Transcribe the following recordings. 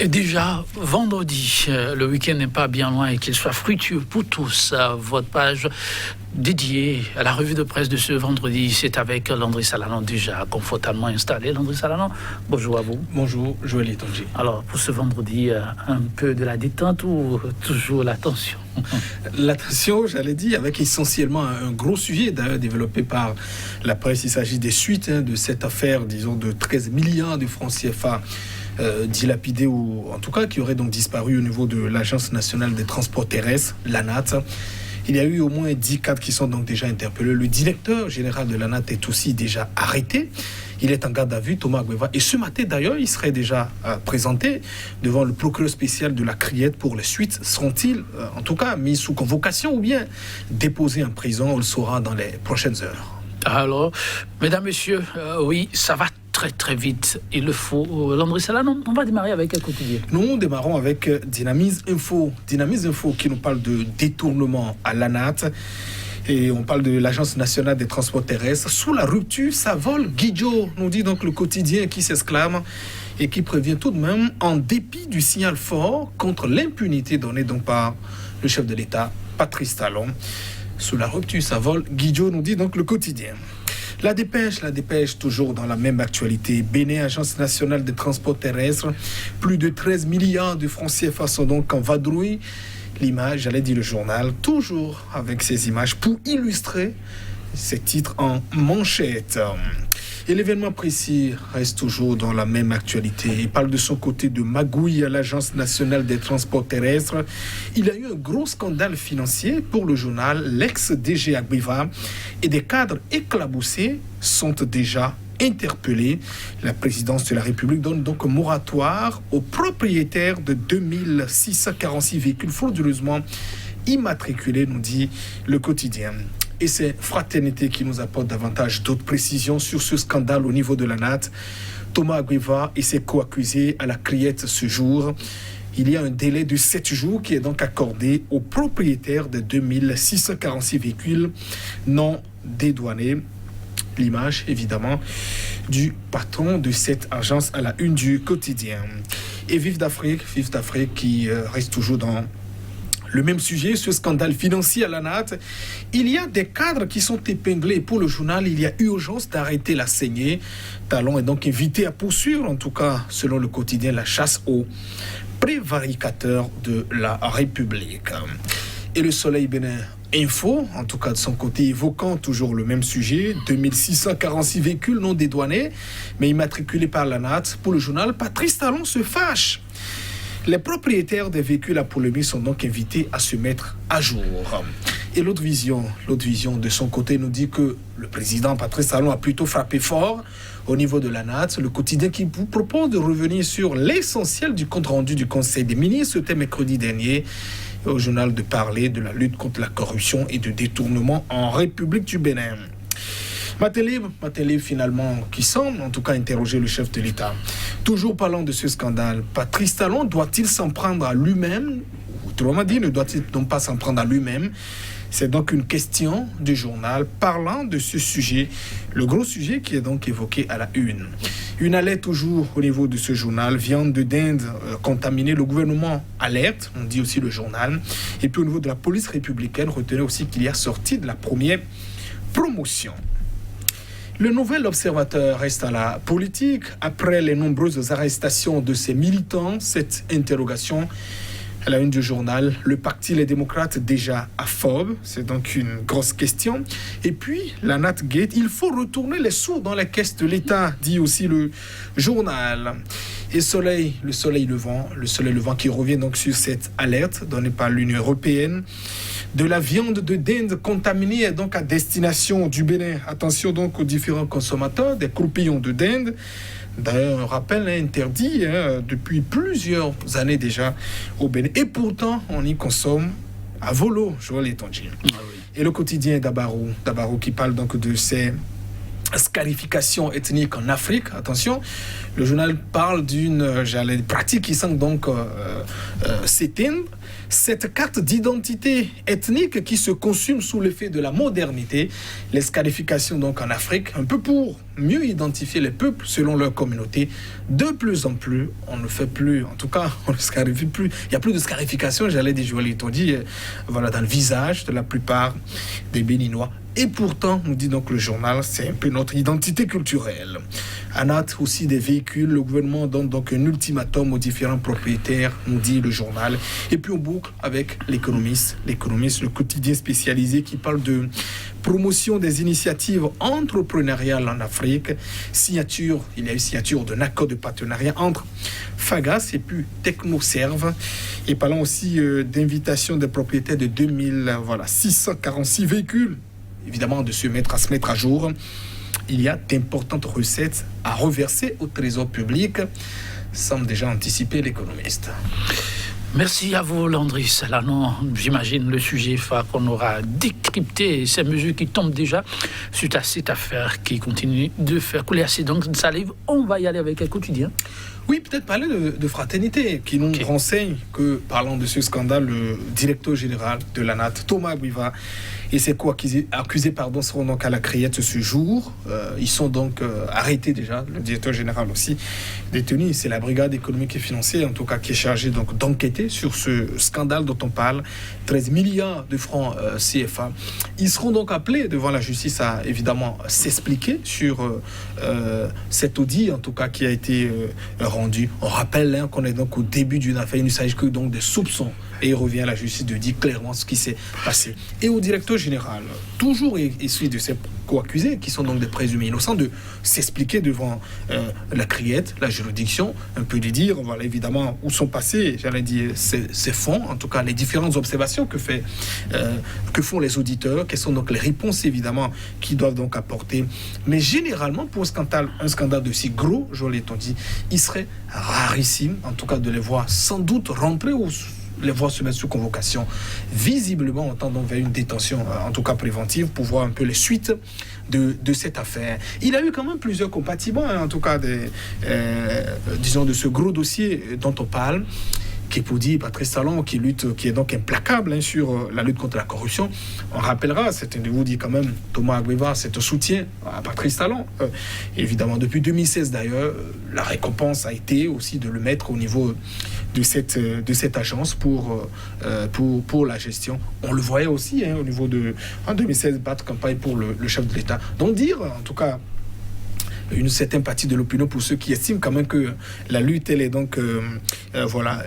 Et déjà, vendredi, le week-end n'est pas bien loin et qu'il soit fructueux pour tous. Votre page dédiée à la revue de presse de ce vendredi, c'est avec Landry Salanon déjà confortablement installé. Landry Salanon, bonjour à vous. Bonjour, Joël Etonji. Alors, pour ce vendredi, un peu de la détente ou toujours la tension? La tension, j'allais dire, avec essentiellement un gros sujet d'ailleurs développé par la presse. Il s'agit des suites de cette affaire, disons, de 13 milliards de francs CFA dilapidés ou en tout cas qui auraient donc disparu au niveau de l'Agence nationale des transports terrestres, l'ANAT. Il y a eu au moins 10 cadres qui sont donc déjà interpellés. Le directeur général de l'ANAT est aussi déjà arrêté. Il est en garde à vue, Thomas Agueva. Et ce matin, d'ailleurs, il serait déjà présenté devant le procureur spécial de la Criette pour les suites. Seront-ils, en tout cas, mis sous convocation ou bien déposés en prison? On le saura dans les prochaines heures. Alors, mesdames, messieurs, oui, ça va très vite. Il le faut. Landry Salanon, on va démarrer avec un quotidien. Nous démarrons avec Dynamise Info. Dynamise Info qui nous parle de détournement à l'ANAT. Et on parle de l'Agence nationale des transports terrestres. Sous la rupture, ça vole Guidio, nous dit donc le quotidien qui s'exclame et qui prévient tout de même, en dépit du signal fort contre l'impunité donnée donc par le chef de l'État, Patrice Talon. Sous la rupture, ça vole Guidio, nous dit donc le quotidien. La dépêche, toujours dans la même actualité. Bénin, Agence nationale des transports terrestres. Plus de 13 milliards de francs CFA sont donc en vadrouille. L'image, j'allais dire le journal, toujours avec ces images pour illustrer ces titres en manchette. Et l'événement précis reste toujours dans la même actualité. Il parle de son côté de magouille à l'Agence nationale des transports terrestres. Il y a eu un gros scandale financier pour le journal. L'ex-DG Agbeva et des cadres éclaboussés sont déjà interpellés. La présidence de la République donne donc un moratoire aux propriétaires de 2646 véhicules frauduleusement immatriculés, nous dit le quotidien. Et c'est Fraternité qui nous apporte davantage d'autres précisions sur ce scandale au niveau de l'ANAT. Thomas Agueva et ses co-accusés à la Criette ce jour. Il y a un délai de 7 jours qui est donc accordé aux propriétaires de 2646 véhicules non dédouanés. L'image, évidemment, du patron de cette agence à la une du quotidien. Et Vive d'Afrique qui reste toujours dans le même sujet, ce scandale financier à l'ANAT. Il y a des cadres qui sont épinglés. Pour le journal, il y a urgence d'arrêter la saignée. Talon est donc invité à poursuivre, en tout cas, selon le quotidien, la chasse aux prévaricateurs de la République. Et le Soleil Bénin Info, en tout cas de son côté, évoquant toujours le même sujet, 2646 véhicules non dédouanés, mais immatriculés par l'ANAT. Pour le journal, Patrice Talon se fâche. Les propriétaires des véhicules à polémique sont donc invités à se mettre à jour. Et l'autre vision de son côté nous dit que le président Patrice Talon a plutôt frappé fort au niveau de l'ANAT. Le quotidien qui vous propose de revenir sur l'essentiel du compte-rendu du Conseil des ministres. C'était mercredi dernier. Et au journal de parler de la lutte contre la corruption et de détournement en République du Bénin. Matin libre finalement, qui semble en tout cas interroger le chef de l'État. Toujours parlant de ce scandale, Patrice Talon doit-il s'en prendre à lui-même? Autrement dit, ne doit-il donc pas s'en prendre à lui-même? C'est donc une question du journal parlant de ce sujet, le gros sujet qui est donc évoqué à la une. Une alerte toujours au niveau de ce journal, viande de dinde contaminée, le gouvernement alerte, on dit aussi le journal. Et puis au niveau de la police républicaine, retenez aussi qu'il y a sorti de la première promotion. Le nouvel observateur reste à la politique. Après les nombreuses arrestations de ses militants, cette interrogation à la une du journal, le parti Les Démocrates déjà aphobe, c'est donc une grosse question. Et puis, l'ANAT Gate, il faut retourner les sous dans les caisses de l'État, dit aussi le journal. Et le soleil levant qui revient donc sur cette alerte donnée par l'Union européenne. De la viande de dinde contaminée est donc à destination du Bénin. Attention donc aux différents consommateurs des croupillons de dinde. D'ailleurs, un rappel interdit depuis plusieurs années déjà au Bénin. Et pourtant, on y consomme à volo, Joël Etonji. Ah oui. Et le quotidien Dabarou qui parle donc de ces scarification ethnique en Afrique. Attention, le journal parle d'une pratique qui semble donc s'éteindre. Cette carte d'identité ethnique qui se consume sous l'effet de la modernité, les scarifications donc en Afrique, un peu pour mieux identifier les peuples selon leur communauté. De plus en plus, on ne fait plus, en tout cas, on ne scarifie plus. Il n'y a plus de scarification, j'allais dire, Joël dit, voilà, dans le visage de la plupart des Béninois. Et pourtant, nous dit donc le journal, c'est un peu notre identité culturelle. À note aussi des véhicules, le gouvernement donne donc un ultimatum aux différents propriétaires, nous dit le journal. Et puis on boucle avec l'économiste, le quotidien spécialisé qui parle de promotion des initiatives entrepreneuriales en Afrique. Il y a eu signature d'un accord de partenariat entre Fagas et puis Technoserve. Et parlons aussi d'invitation des propriétaires de 646 véhicules. Évidemment, de se mettre à jour. Il y a d'importantes recettes à reverser au trésor public, semble déjà anticiper l'économiste. Merci à vous, Landry Salanon. J'imagine le sujet phare qu'on aura décrypté, ces mesures qui tombent déjà suite à cette affaire qui continue de faire couler assez d'encre de salive. On va y aller avec un quotidien. Oui, peut-être parler de fraternité, qui nous renseigne que, parlant de ce scandale, le directeur général de l'ANAT, Thomas Guiva, et ses co-accusés seront donc à la criette ce jour. Ils sont donc arrêtés déjà, le directeur général aussi détenu. C'est la brigade économique et financière, en tout cas, qui est chargée donc d'enquêter sur ce scandale dont on parle, 13 milliards de francs CFA. Ils seront donc appelés devant la justice à, évidemment, s'expliquer sur cet audit, en tout cas, qui a été rendu. On rappelle qu'on est donc au début d'une affaire, il ne s'agit que donc des soupçons. Et il revient à la justice de dire clairement ce qui s'est passé. Et au directeur général, toujours issu de ces co-accusés, qui sont donc des présumés innocents, de s'expliquer devant la criette, la juridiction, un peu de dire, voilà, évidemment, où sont passés, j'allais dire, ces fonds, en tout cas, les différentes observations que font les auditeurs, quelles sont donc les réponses, évidemment, qu'ils doivent donc apporter. Mais généralement, pour un scandale de si gros, je l'ai dit, il serait rarissime, en tout cas, de les voir sans doute rentrer ou les voir se mettre sous convocation. Visiblement, on tend donc vers une détention, en tout cas préventive, pour voir un peu les suites de cette affaire. Il a eu quand même plusieurs compartiments, en tout cas, disons, de ce gros dossier dont on parle, qui est pour dire Patrice Talon, qui est donc implacable sur la lutte contre la corruption. On rappellera, c'est un de vous dit quand même, Thomas Guiva, c'est un soutien à Patrice Talon. Évidemment, depuis 2016 d'ailleurs, la récompense a été aussi de le mettre au niveau de cette agence pour la gestion. On le voyait aussi au niveau en 2016, battre campagne pour le chef de l'État. Donc dire, en tout cas, une certaine partie de l'opinion pour ceux qui estiment quand même que la lutte, elle est donc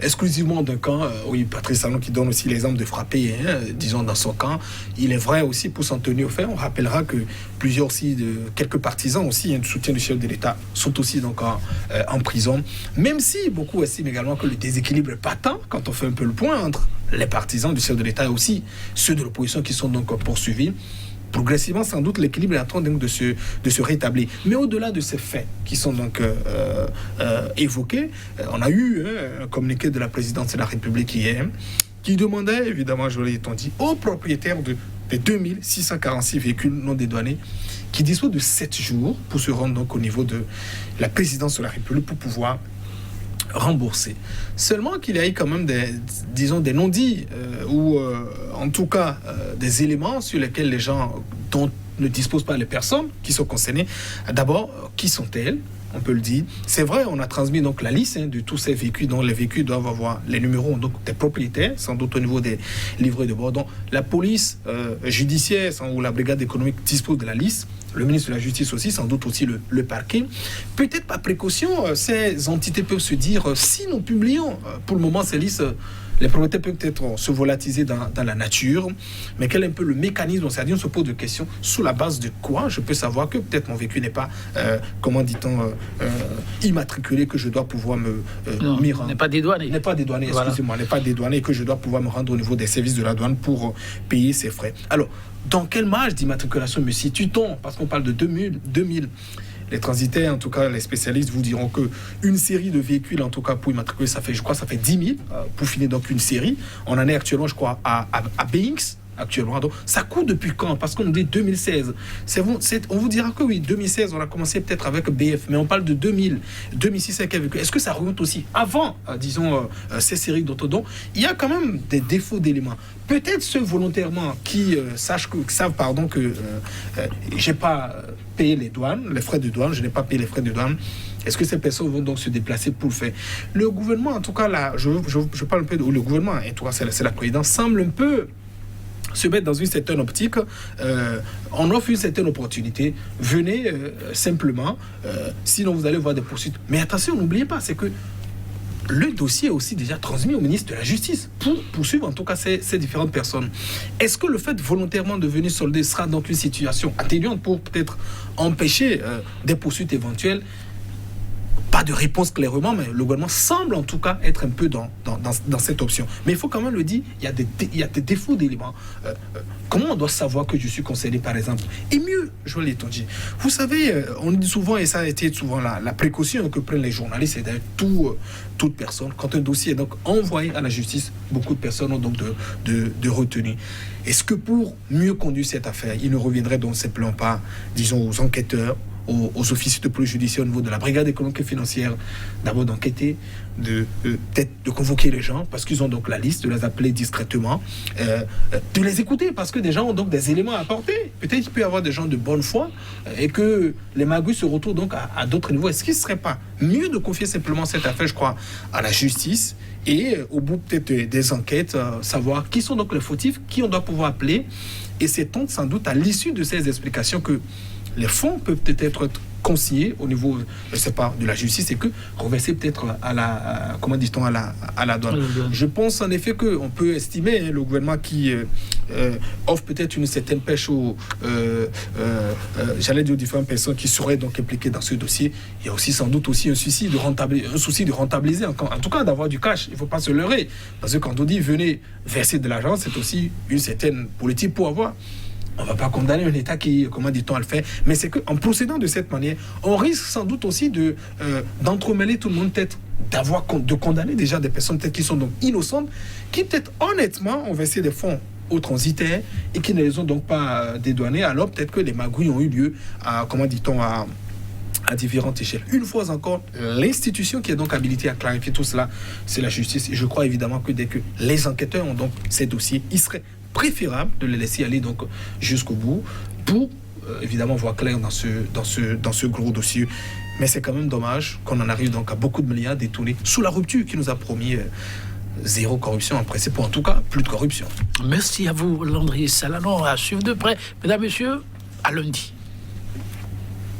exclusivement d'un camp. Oui, Patrice Talon qui donne aussi l'exemple de frapper, disons, dans son camp. Il est vrai aussi pour s'en tenir au fait. On rappellera que plusieurs aussi, quelques partisans aussi, du soutien du chef de l'État, sont aussi donc en prison. Même si beaucoup estiment également que le déséquilibre est patent, quand on fait un peu le point entre les partisans du chef de l'État et aussi ceux de l'opposition qui sont donc poursuivis. Progressivement, sans doute, l'équilibre est en train donc de se rétablir. Mais au-delà de ces faits qui sont donc évoqués, on a eu un communiqué de la présidence de la République hier qui demandait, évidemment, je l'ai dit, aux propriétaires des 2646 véhicules non dédouanés qui disposent de 7 jours pour se rendre donc au niveau de la présidence de la République pour pouvoir rembourser. Seulement qu'il y a eu quand même des non-dits ou en tout cas des éléments sur lesquels les gens dont ne disposent pas les personnes qui sont concernées. D'abord, qui sont-elles ? On peut le dire. C'est vrai, on a transmis donc la liste de tous ces véhicules dont les véhicules doivent avoir les numéros donc des propriétaires, sans doute au niveau des livrets de bord. Donc la police judiciaire ou la brigade économique dispose de la liste. Le ministre de la Justice aussi, sans doute aussi le parquet. Peut-être par précaution, ces entités peuvent se dire, si nous publions pour le moment ces listes, les propriétaires peuvent peut-être se volatiliser dans la nature, mais quel est un peu le mécanisme? C'est-à-dire, on se pose des questions sous la base de quoi je peux savoir que peut-être mon véhicule n'est pas, immatriculé, que je dois pouvoir m'y rendre. N'est pas dédouané. N'est pas dédouané, excusez-moi, n'est pas dédouané, que je dois pouvoir me rendre au niveau des services de la douane pour payer ses frais. Alors, dans quelle marge d'immatriculation me situe-t-on? Parce qu'on parle de 2000. Les transitaires, en tout cas, les spécialistes vous diront que une série de véhicules, en tout cas, pour immatriculer, ça fait 10 000 pour finir donc une série. On en est actuellement, je crois, à BX, actuellement. Donc, ça court depuis quand? Parce qu'on dit 2016. On vous dira que oui, 2016, on a commencé peut-être avec BF, mais on parle de 2000, 2006 avec AVQ. Est-ce que ça remonte aussi avant, disons, ces séries d'autodons? Il y a quand même des défauts d'éléments. Peut-être ceux volontairement qui savent que j'ai pas payé les frais de douane, je n'ai pas payé les frais de douane. Est-ce que ces personnes vont donc se déplacer pour le faire? Le gouvernement, en tout cas, là, je parle un peu le gouvernement, en tout cas, c'est la présidence, semble un peu se mettre dans une certaine optique. On offre une certaine opportunité. Venez simplement, sinon vous allez voir des poursuites. Mais attention, n'oubliez pas, c'est que le dossier est aussi déjà transmis au ministre de la Justice pour poursuivre en tout cas ces différentes personnes. Est-ce que le fait volontairement de venir solder sera donc une situation atténuante pour peut-être empêcher des poursuites éventuelles? Pas de réponse clairement, mais le gouvernement semble en tout cas être un peu dans cette option. Mais il faut quand même le dire, il y a des défauts d'éléments. Comment on doit savoir que je suis concerné, par exemple? Et mieux, je l'ai dit, vous savez, on dit souvent, et ça a été souvent la précaution que prennent les journalistes, et d'ailleurs toute personne, quand un dossier est donc envoyé à la justice, beaucoup de personnes ont donc de retenue. Est-ce que pour mieux conduire cette affaire, il ne reviendrait donc simplement pas, disons, aux enquêteurs, aux officiers de police judiciaire au niveau de la brigade économique et financière, d'abord d'enquêter, peut-être de convoquer les gens, parce qu'ils ont donc la liste, de les appeler discrètement, de les écouter, parce que des gens ont donc des éléments à apporter. Peut-être qu'il peut y avoir des gens de bonne foi, et que les magouilles se retrouvent donc à d'autres niveaux. Est-ce qu'il ne serait pas mieux de confier simplement cette affaire, je crois, à la justice, et au bout peut-être des enquêtes, savoir qui sont donc les fautifs, qui on doit pouvoir appeler, et c'est donc sans doute à l'issue de ces explications que les fonds peuvent peut-être être consignés au niveau, je sais pas, de la justice et que reversés peut-être à la, comment dit-on, à la douane. Je pense en effet qu'on peut estimer le gouvernement qui offre peut-être une certaine pêche j'allais dire aux différentes personnes qui seraient donc impliquées dans ce dossier. Il y a aussi sans doute aussi un souci de rentabiliser, en tout cas d'avoir du cash. Il ne faut pas se leurrer. Parce que quand on dit venez verser de l'argent, c'est aussi une certaine politique pour avoir. On ne va pas condamner un État qui, comment dit-on, le fait. Mais c'est qu'en procédant de cette manière, on risque sans doute aussi d'entremêler tout le monde, peut-être de condamner déjà des personnes peut-être qui sont donc innocentes, qui peut-être honnêtement ont versé des fonds aux transitaires et qui ne les ont donc pas dédouanés. Alors peut-être que les magouilles ont eu lieu à, comment dit-on, à différentes échelles. Une fois encore, l'institution qui est donc habilitée à clarifier tout cela, c'est la justice. Et je crois évidemment que dès que les enquêteurs ont donc ces dossiers, il serait préférable de les laisser aller donc jusqu'au bout pour évidemment voir clair dans ce gros dossier. Mais c'est quand même dommage qu'on en arrive donc à beaucoup de milliards détournés sous la rupture qui nous a promis zéro corruption en principe, ou en tout cas plus de corruption. Merci à vous, Landry Salanon. À suivre de près. Mesdames, Messieurs, à lundi.